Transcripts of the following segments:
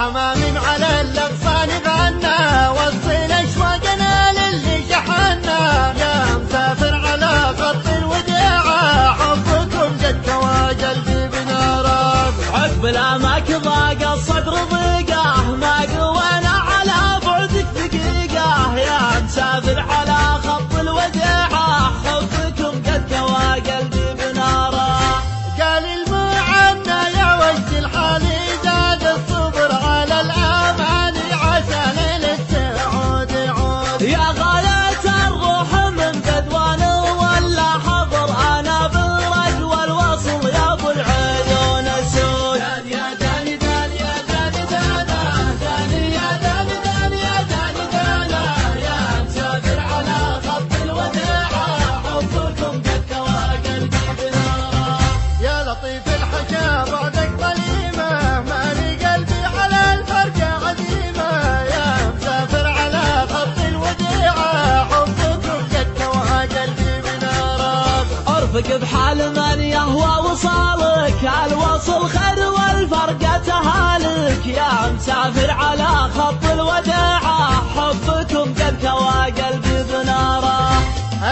حمام على الأغصان غنى وصل أشواقنا للي شحنا. يا مسافر على خط الوداع حبكم قد كوى قلبي بناره. عقب الأماك ضاق الصدر ضيقه ما قوينا على بعدك دقيقة. يا مسافر على خط الوداع حبكم قد كوى قلبي بناره. قال المعنى يا وجد الحال زاد الصبر على الأمان عسى ليل السعود يعود. يا غاية الروح من بدوان ولا حضر أنا بالرد والوصل يا أبو العيون السود. يا داني داني يا داني دانا داني يا داني داني يا داني دانا. يا مسافر على خط الوداع حبكم قد كوى قلبي بناره. يا لطيف الحكا بعدك ظليمة مالي قلبي على الفرقة عديمة. يا مسافر على خط الوداع حبكم قد كوى قلبي بناره. ارفق بحال من يهوى وصالك الوصل خير والفرقة تهالك. يا مسافر على خط الوداع حبكم قد كوى قلبي بناره.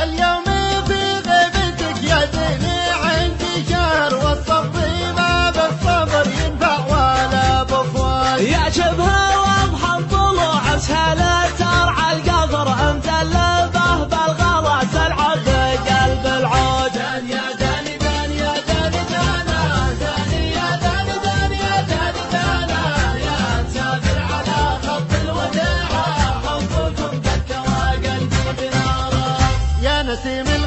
اليوم في غيبتك يا دني عندي شهر والصبي ما بالصبر ينفع ولا بفوات. يا شبه واضحا طلوع سهلة ترعى القفر انت اللبه بالغلا تلعب بقلب العود. يا داني داني يا داني دانا داني يا داني داني يا داني دانا. يا مسافر على خط الوداع حبكم قد كوى قلبي بناره. يا نسيم